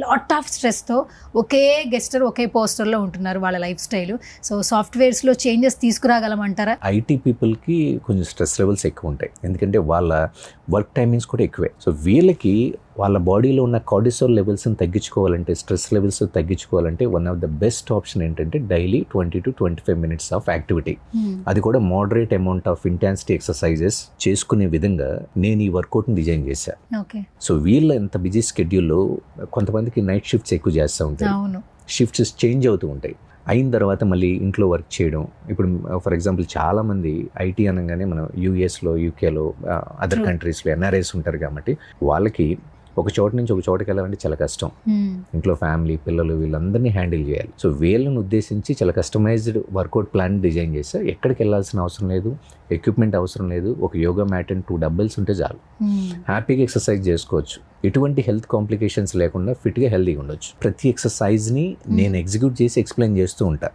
Lot of స్ట్రెస్తో ఒకే గెస్టర్ ఒకే పోస్టర్లో ఉంటున్నారు వాళ్ళ లైఫ్ స్టైల్. సో సాఫ్ట్వేర్స్లో చేంజెస్ తీసుకురాగలమంటారా? ఐటీ పీపుల్కి కొంచెం స్ట్రెస్ లెవెల్స్ ఎక్కువ ఉంటాయి, ఎందుకంటే వాళ్ళ వర్క్ టైమింగ్స్ కూడా ఎక్కువే. సో వీళ్ళకి వాళ్ళ బాడీలో ఉన్న కార్టిసోల్ లెవెల్స్ని తగ్గించుకోవాలంటే, స్ట్రెస్ లెవెల్స్ తగ్గించుకోవాలంటే one of the best option ఏంటంటే daily 20 to 25 minutes of activity. అది కూడా moderate amount of intensity exercises చేసుకునే విధంగా నేను ఈ వర్కౌట్ని డిజైన్ చేశాను. ఓకే. సో వీళ్ళ ఎంత బిజీ స్కెడ్యూల్లో కొంతమందికి నైట్ షిఫ్ట్స్ ఎక్కువ చేస్తూ ఉంటాయి, షిఫ్ట్స్ చేంజ్ అవుతూ ఉంటాయి. అయిన తర్వాత మళ్ళీ ఇంట్లో వర్క్ చేయడం. ఇప్పుడు ఫర్ ఎగ్జాంపుల్ చాలామంది ఐటీ అనగానే మనం యూఎస్లో, యూకేలో, అదర్ కంట్రీస్లో ఎన్ఆర్ఐస్ ఉంటారు కాబట్టి వాళ్ళకి ఒక చోట నుంచి ఒక చోటకి వెళ్ళాలంటే చాలా కష్టం. ఇంట్లో ఫ్యామిలీ, పిల్లలు వీళ్ళందరినీ హ్యాండిల్ చేయాలి. సో వీళ్ళని ఉద్దేశించి చాలా కస్టమైజ్డ్ వర్కౌట్ ప్లాన్ డిజైన్ చేస్తే ఎక్కడికి వెళ్ళాల్సిన అవసరం లేదు, ఎక్విప్మెంట్ అవసరం లేదు, ఒక యోగా మ్యాట్ అండ్ 2 dumbbells ఉంటే చాలు, హ్యాపీగా ఎక్సర్సైజ్ చేసుకోవచ్చు. ఎటువంటి హెల్త్ కాంప్లికేషన్స్ లేకుండా ఫిట్గా హెల్తీగా ఉండొచ్చు. ప్రతి ఎక్సర్సైజ్ని నేను ఎగ్జిక్యూట్ చేసి ఎక్స్ప్లెయిన్ చేస్తూ ఉంటాను.